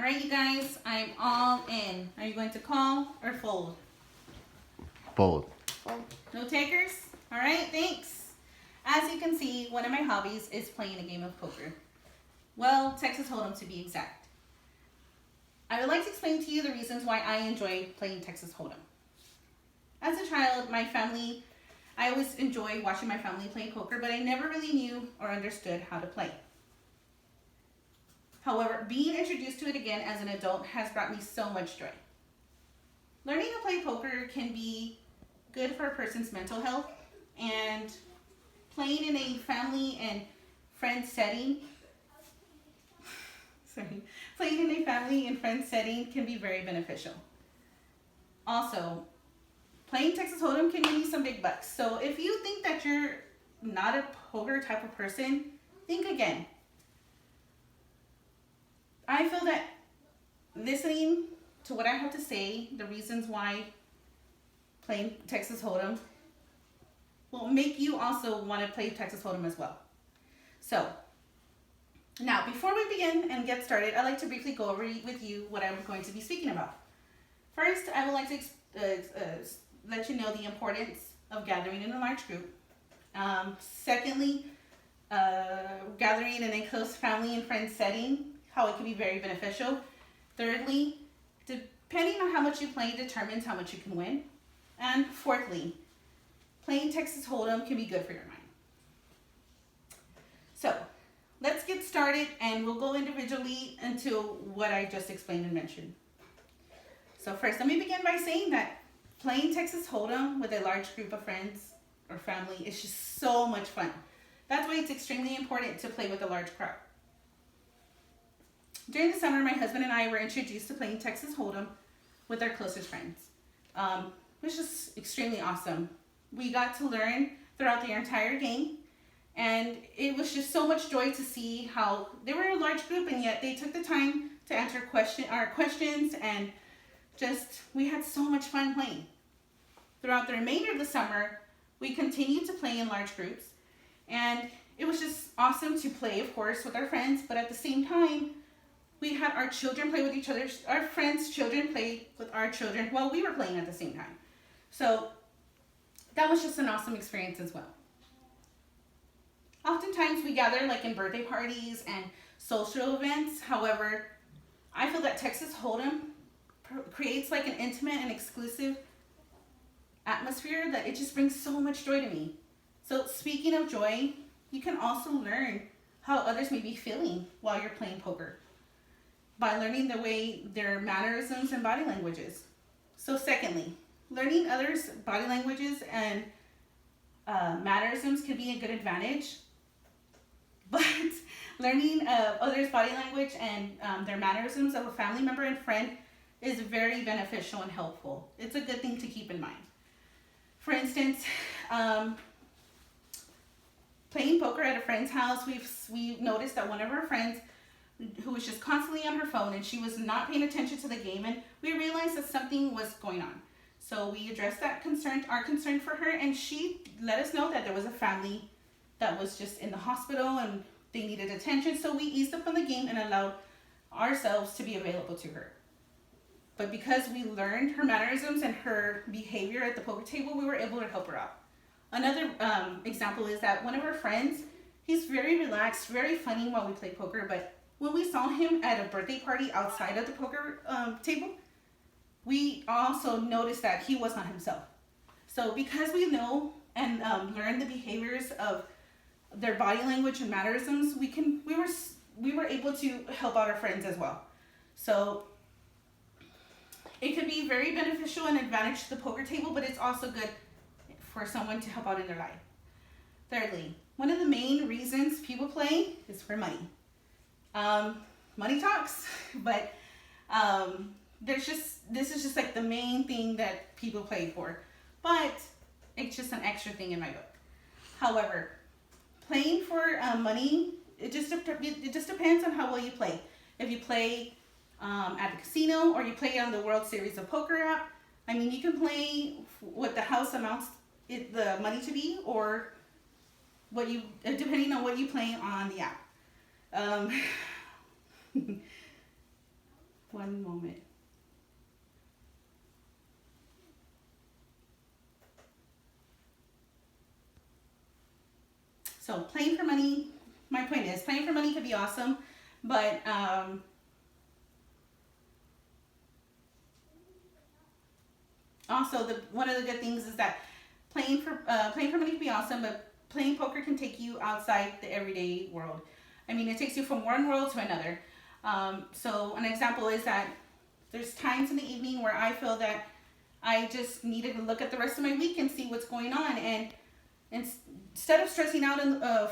All right, you guys, I'm all in. Are you going to call or fold? Fold. No takers? All right, thanks. As you can see, one of my hobbies is playing a game of poker. Well, Texas Hold'em to be exact. I would like to explain to you the reasons why I enjoy playing Texas Hold'em. As a child, I always enjoyed watching my family play poker, but I never really knew or understood how to play. However, being introduced to it again as an adult has brought me so much joy. Learning to play poker can be good for a person's mental health, and playing in a family and friend setting can be very beneficial. Also, playing Texas Hold'em can give you some big bucks. So if you think that you're not a poker type of person, think again. I feel that listening to what I have to say, the reasons why playing Texas Hold'em will make you also want to play Texas Hold'em as well. So, now before we begin and get started, I'd like to briefly go over with you what I'm going to be speaking about. First, I would like to let you know the importance of gathering in a large group. Secondly, gathering in a close family and friend setting, how it can be very beneficial. Thirdly, depending on how much you play determines how much you can win. And fourthly, playing Texas Hold'em can be good for your mind. So, let's get started and we'll go individually into what I just explained and mentioned. So first, let me begin by saying that playing Texas Hold'em with a large group of friends or family is just so much fun. That's why it's extremely important to play with a large crowd. During the summer, my husband and I were introduced to playing Texas Hold'em with our closest friends, which is extremely awesome. We got to learn throughout the entire game, and it was just so much joy to see how they were a large group and yet they took the time to answer our questions, and we had so much fun playing. Throughout the remainder of the summer, we continued to play in large groups, and it was just awesome to play, of course, with our friends, but at the same time, we had our children play with each other. Our friends' children played with our children while we were playing at the same time. So that was just an awesome experience as well. Oftentimes we gather like in birthday parties and social events. However, I feel that Texas Hold'em creates like an intimate and exclusive atmosphere that it just brings so much joy to me. So speaking of joy, you can also learn how others may be feeling while you're playing poker by learning their mannerisms and body languages. So secondly, learning others' body languages and mannerisms can be a good advantage, but learning others' body language and their mannerisms of a family member and friend is very beneficial and helpful. It's a good thing to keep in mind. For instance, playing poker at a friend's house, we've noticed that one of our friends who was just constantly on her phone and she was not paying attention to the game, and we realized that something was going on. So we addressed our concern for her, and she let us know that there was a family that was just in the hospital and they needed attention. So we eased up on the game and allowed ourselves to be available to her. But because we learned her mannerisms and her behavior at the poker table, we were able to help her out. Another example is that one of our friends, he's very relaxed, very funny while we play poker, but when we saw him at a birthday party outside of the poker table, we also noticed that he was not himself. So because we know and learn the behaviors of their body language and mannerisms, we were able to help out our friends as well. So it could be very beneficial and advantage to the poker table, but it's also good for someone to help out in their life. Thirdly, one of the main reasons people play is for money. Money talks, but this is just like the main thing that people play for, but it's just an extra thing in my book. However, playing for money, it just depends on how well you play. If you play at the casino or you play on the World Series of Poker app, I mean, you can play what the house amounts the money to be, or depending on what you play on the app. One moment. So playing for money, my point is playing for money could be awesome, but also one of the good things is that playing for money can be awesome, but playing poker can take you outside the everyday world. I mean, it takes you from one world to another. So an example is that there's times in the evening where I feel that I just needed to look at the rest of my week and see what's going on, and instead of stressing out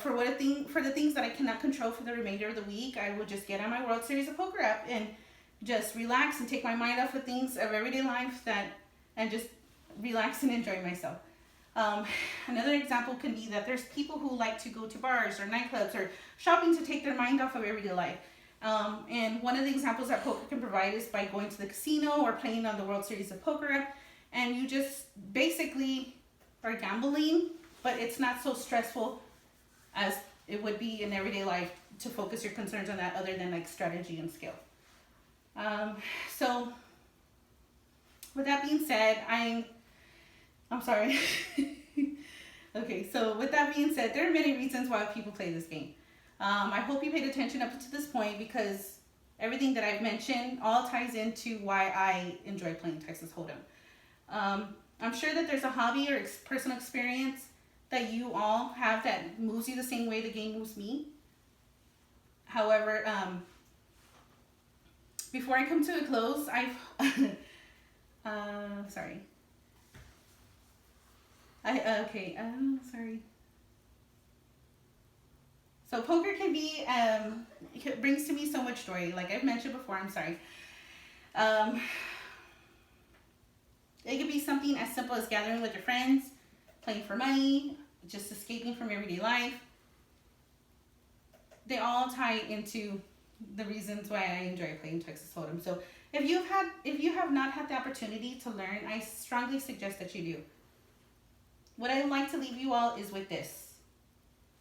for the things that I cannot control for the remainder of the week, I would just get on my World Series of Poker app and just relax and take my mind off of things of everyday life and just relax and enjoy myself. Another example can be that there's people who like to go to bars or nightclubs or shopping to take their mind off of everyday life. And one of the examples that poker can provide is by going to the casino or playing on the World Series of Poker app, and you just basically are gambling, but it's not so stressful as it would be in everyday life to focus your concerns on that, other than like strategy and skill. So with that being said, I'm sorry. Okay, so with that being said, there are many reasons why people play this game. I hope you paid attention up to this point, because everything that I've mentioned all ties into why I enjoy playing Texas Hold'em. I'm sure that there's a hobby or personal experience that you all have that moves you the same way the game moves me. However, before I come to a close, sorry. Sorry. So poker can be, it brings to me so much joy. Like I've mentioned before, I'm sorry. It could be something as simple as gathering with your friends, playing for money, just escaping from everyday life. They all tie into the reasons why I enjoy playing Texas Hold'em. So if you have not had the opportunity to learn, I strongly suggest that you do. What I would like to leave you all is with this,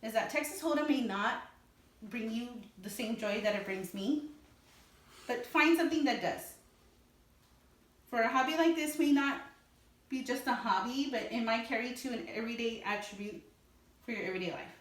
is that Texas Hold'em may not bring you the same joy that it brings me, but find something that does. For a hobby like this may not be just a hobby, but it might carry to an everyday attribute for your everyday life.